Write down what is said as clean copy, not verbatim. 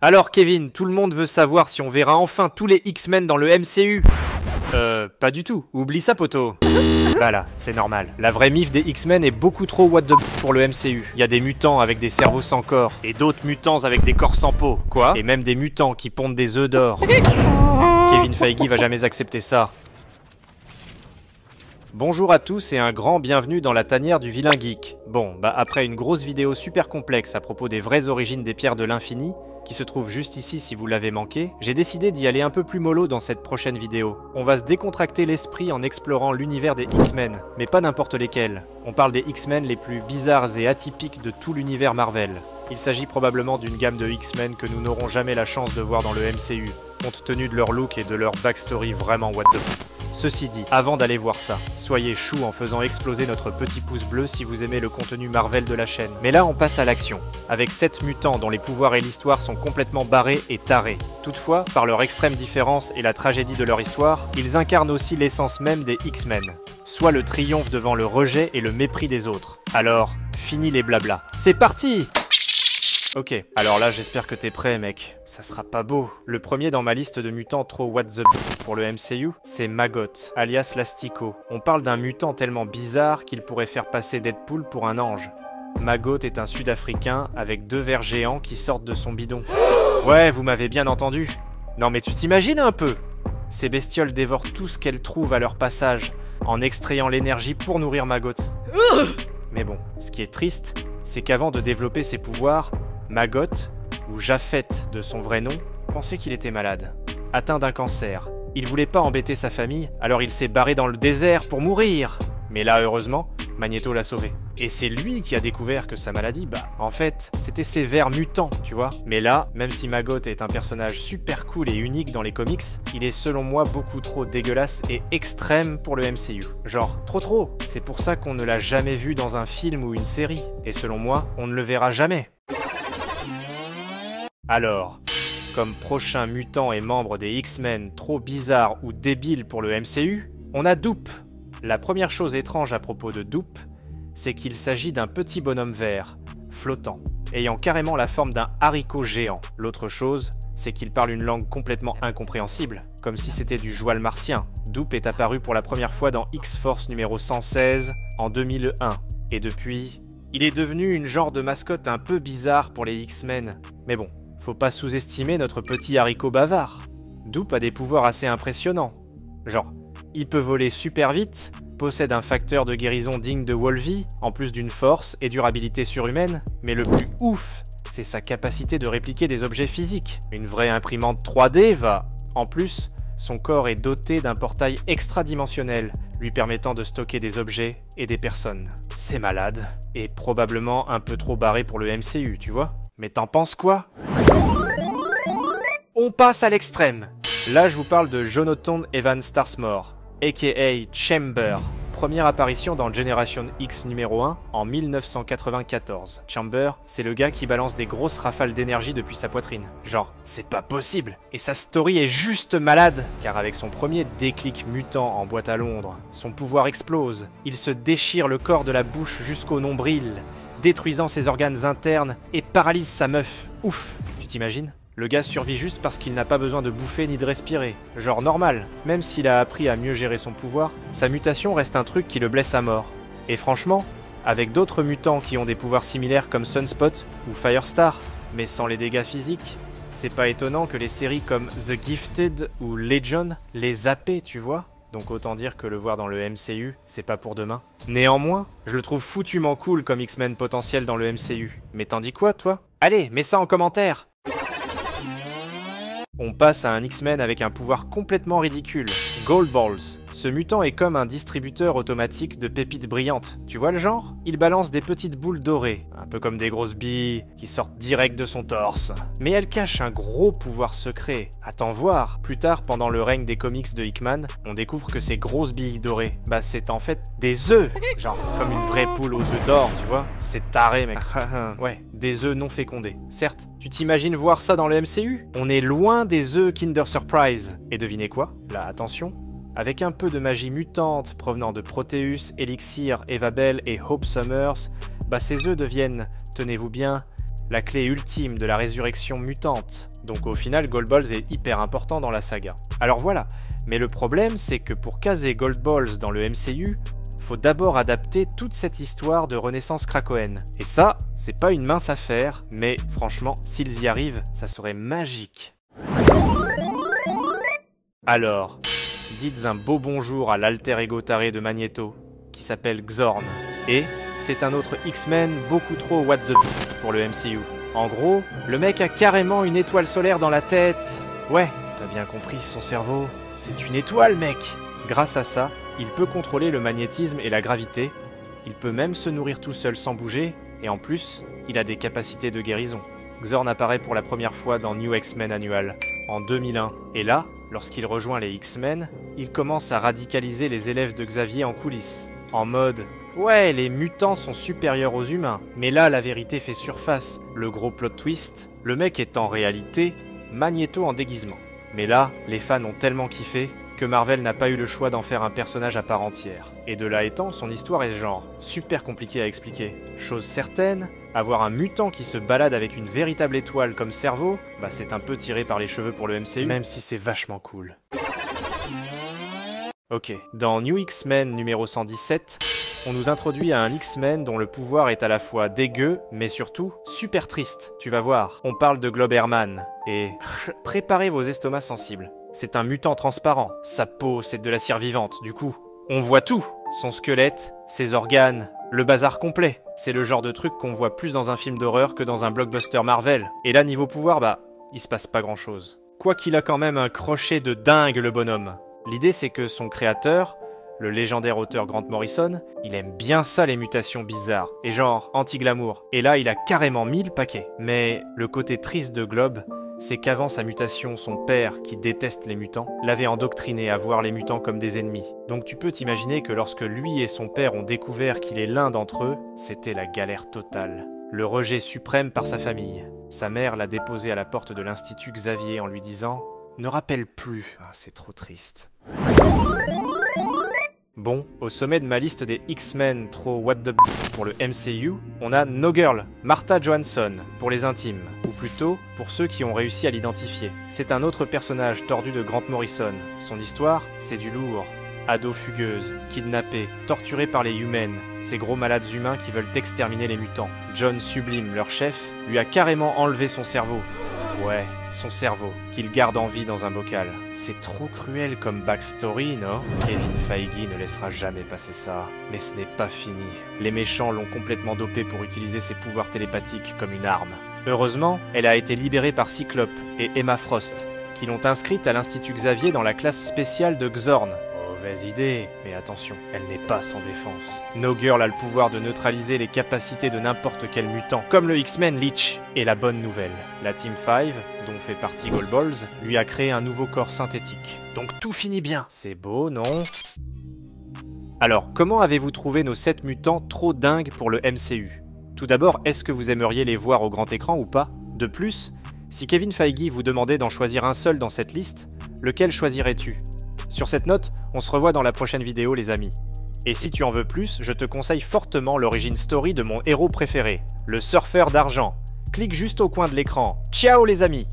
Alors Kevin, tout le monde veut savoir si on verra enfin tous les X-Men dans le MCU. Pas du tout. Oublie ça, poto. Bah là, c'est normal. La vraie mif des X-Men est beaucoup trop what the pour le MCU. Il y a des mutants avec des cerveaux sans corps, et d'autres mutants avec des corps sans peau. Quoi? Et même des mutants qui pondent des œufs d'or. Kevin Feige va jamais accepter ça. Bonjour à tous et un grand bienvenue dans la tanière du vilain geek. Bon, bah après une grosse vidéo super complexe à propos des vraies origines des pierres de l'infini, qui se trouve juste ici si vous l'avez manqué, j'ai décidé d'y aller un peu plus mollo dans cette prochaine vidéo. On va se décontracter l'esprit en explorant l'univers des X-Men, mais pas n'importe lesquels. On parle des X-Men les plus bizarres et atypiques de tout l'univers Marvel. Il s'agit probablement d'une gamme de X-Men que nous n'aurons jamais la chance de voir dans le MCU, compte tenu de leur look et de leur backstory vraiment what the. Ceci dit, avant d'aller voir ça, soyez chou en faisant exploser notre petit pouce bleu si vous aimez le contenu Marvel de la chaîne. Mais là on passe à l'action, avec 7 mutants dont les pouvoirs et l'histoire sont complètement barrés et tarés. Toutefois, par leur extrême différence et la tragédie de leur histoire, ils incarnent aussi l'essence même des X-Men. Soit le triomphe devant le rejet et le mépris des autres. Alors, fini les blablas. C'est parti! Ok, alors là j'espère que t'es prêt mec, ça sera pas beau. Le premier dans ma liste de mutants trop what the pour le MCU, c'est Maggot, alias Lastico. On parle d'un mutant tellement bizarre qu'il pourrait faire passer Deadpool pour un ange. Maggot est un Sud-Africain avec 2 vers géants qui sortent de son bidon. Ouais, vous m'avez bien entendu. Non mais tu t'imagines un peu? Ces bestioles dévorent tout ce qu'elles trouvent à leur passage, en extrayant l'énergie pour nourrir Maggot. Mais bon, ce qui est triste, c'est qu'avant de développer ses pouvoirs, Maggot, ou Japhet de son vrai nom, pensait qu'il était malade, atteint d'un cancer. Il voulait pas embêter sa famille, alors il s'est barré dans le désert pour mourir. Mais là, heureusement, Magneto l'a sauvé. Et c'est lui qui a découvert que sa maladie, en fait, c'était ses vers mutants, tu vois. Mais là, même si Maggot est un personnage super cool et unique dans les comics, il est selon moi beaucoup trop dégueulasse et extrême pour le MCU. Genre, trop. C'est pour ça qu'on ne l'a jamais vu dans un film ou une série. Et selon moi, on ne le verra jamais. Alors, comme prochain mutant et membre des X-Men trop bizarre ou débile pour le MCU, on a Doop. La première chose étrange à propos de Doop, c'est qu'il s'agit d'un petit bonhomme vert, flottant, ayant carrément la forme d'un haricot géant. L'autre chose, c'est qu'il parle une langue complètement incompréhensible, comme si c'était du joual martien. Doop est apparu pour la première fois dans X-Force numéro 116 en 2001, et depuis, il est devenu une genre de mascotte un peu bizarre pour les X-Men. Mais bon, faut pas sous-estimer notre petit haricot bavard. Doop a des pouvoirs assez impressionnants. Genre, il peut voler super vite, possède un facteur de guérison digne de Wolvie, en plus d'une force et durabilité surhumaine, mais le plus ouf, c'est sa capacité de répliquer des objets physiques. Une vraie imprimante 3D va... En plus, son corps est doté d'un portail extradimensionnel, lui permettant de stocker des objets et des personnes. C'est malade, et probablement un peu trop barré pour le MCU, tu vois? Mais t'en penses quoi? On passe à l'extrême. Là, je vous parle de Jonathan Evan Starsmore, a.k.a. Chamber. Première apparition dans Generation X numéro 1 en 1994. Chamber, c'est le gars qui balance des grosses rafales d'énergie depuis sa poitrine. Genre, c'est pas possible. Et sa story est juste malade, car avec son premier déclic mutant en boîte à Londres, son pouvoir explose. Il se déchire le corps de la bouche jusqu'au nombril, détruisant ses organes internes et paralyse sa meuf. Ouf, tu t'imagines? Le gars survit juste parce qu'il n'a pas besoin de bouffer ni de respirer. Genre normal. Même s'il a appris à mieux gérer son pouvoir, sa mutation reste un truc qui le blesse à mort. Et franchement, avec d'autres mutants qui ont des pouvoirs similaires comme Sunspot ou Firestar, mais sans les dégâts physiques, c'est pas étonnant que les séries comme The Gifted ou Legion les zappent, tu vois? Donc autant dire que le voir dans le MCU, c'est pas pour demain. Néanmoins, je le trouve foutument cool comme X-Men potentiel dans le MCU. Mais t'en dis quoi, toi? Allez, mets ça en commentaire! On passe à un X-Men avec un pouvoir complètement ridicule, Gold Balls. Ce mutant est comme un distributeur automatique de pépites brillantes. Tu vois le genre? Il balance des petites boules dorées, un peu comme des grosses billes qui sortent direct de son torse. Mais elles cachent un gros pouvoir secret. À t'en voir. Plus tard, pendant le règne des comics de Hickman, on découvre que ces grosses billes dorées, c'est en fait des œufs. Genre comme une vraie poule aux œufs d'or, tu vois? C'est taré, mec. Ouais, des œufs non fécondés. Certes, tu t'imagines voir ça dans le MCU? On est loin des œufs Kinder Surprise. Et devinez quoi? Là, attention. Avec un peu de magie mutante provenant de Proteus, Elixir, Eva Bell et Hope Summers, ces œufs deviennent, tenez-vous bien, la clé ultime de la résurrection mutante. Donc au final, Gold Balls est hyper important dans la saga. Alors voilà, mais le problème c'est que pour caser Gold Balls dans le MCU, faut d'abord adapter toute cette histoire de renaissance Krakoan. Et ça, c'est pas une mince affaire, mais franchement, s'ils y arrivent, ça serait magique. Alors, dites un beau bonjour à l'alter ego taré de Magneto, qui s'appelle Xorn. Et c'est un autre X-Men beaucoup trop what the pour le MCU. En gros, le mec a carrément une étoile solaire dans la tête. Ouais, t'as bien compris, son cerveau, c'est une étoile, mec. Grâce à ça, il peut contrôler le magnétisme et la gravité. Il peut même se nourrir tout seul sans bouger. Et en plus, il a des capacités de guérison. Xorn apparaît pour la première fois dans New X-Men Annual, en 2001. Et là, lorsqu'il rejoint les X-Men, il commence à radicaliser les élèves de Xavier en coulisses. En mode, ouais, les mutants sont supérieurs aux humains. Mais là, la vérité fait surface. Le gros plot twist, le mec est en réalité Magneto en déguisement. Mais là, les fans ont tellement kiffé que Marvel n'a pas eu le choix d'en faire un personnage à part entière. Et de là étant, son histoire est genre super compliquée à expliquer. Chose certaine, avoir un mutant qui se balade avec une véritable étoile comme cerveau, bah c'est un peu tiré par les cheveux pour le MCU, même si c'est vachement cool. Ok, dans New X-Men numéro 117, on nous introduit à un X-Men dont le pouvoir est à la fois dégueu, mais surtout super triste. Tu vas voir, on parle de Globerman, et préparez vos estomacs sensibles. C'est un mutant transparent, sa peau c'est de la cire vivante, du coup, on voit tout. Son squelette, ses organes, le bazar complet. C'est le genre de truc qu'on voit plus dans un film d'horreur que dans un blockbuster Marvel. Et là, niveau pouvoir, bah, il se passe pas grand chose. Quoi qu'il a quand même un crochet de dingue, le bonhomme. L'idée c'est que son créateur, le légendaire auteur Grant Morrison, il aime bien ça les mutations bizarres, et genre anti-glamour. Et là, il a carrément mis le paquet. Mais le côté triste de Globe, c'est qu'avant sa mutation, son père, qui déteste les mutants, l'avait endoctriné à voir les mutants comme des ennemis. Donc tu peux t'imaginer que lorsque lui et son père ont découvert qu'il est l'un d'entre eux, c'était la galère totale. Le rejet suprême par sa famille. Sa mère l'a déposé à la porte de l'Institut Xavier en lui disant « Ne rappelle plus, ah, c'est trop triste ». Bon, au sommet de ma liste des X-Men trop what the pour le MCU, on a No Girl, Martha Johansson, pour les intimes, ou plutôt pour ceux qui ont réussi à l'identifier. C'est un autre personnage tordu de Grant Morrison. Son histoire, c'est du lourd. Ado fugueuse, kidnappée, torturée par les Humans, ces gros malades humains qui veulent exterminer les mutants. John Sublime, leur chef, lui a carrément enlevé son cerveau. Ouais, son cerveau, qu'il garde en vie dans un bocal. C'est trop cruel comme backstory, non? Kevin Feige ne laissera jamais passer ça. Mais ce n'est pas fini. Les méchants l'ont complètement dopé pour utiliser ses pouvoirs télépathiques comme une arme. Heureusement, elle a été libérée par Cyclope et Emma Frost, qui l'ont inscrite à l'Institut Xavier dans la classe spéciale de Xorn. Mauvaise idée, mais attention, elle n'est pas sans défense. No Girl a le pouvoir de neutraliser les capacités de n'importe quel mutant, comme le X-Men Leech. Et la bonne nouvelle, la Team 5, dont fait partie Gold Balls, lui a créé un nouveau corps synthétique. Donc tout finit bien. C'est beau, non? Alors, comment avez-vous trouvé nos 7 mutants trop dingues pour le MCU? Tout d'abord, est-ce que vous aimeriez les voir au grand écran ou pas? De plus, si Kevin Feige vous demandait d'en choisir un seul dans cette liste, lequel choisirais-tu? Sur cette note, on se revoit dans la prochaine vidéo les amis. Et si tu en veux plus, je te conseille fortement l'origin story de mon héros préféré, le surfeur d'argent. Clique juste au coin de l'écran. Ciao les amis!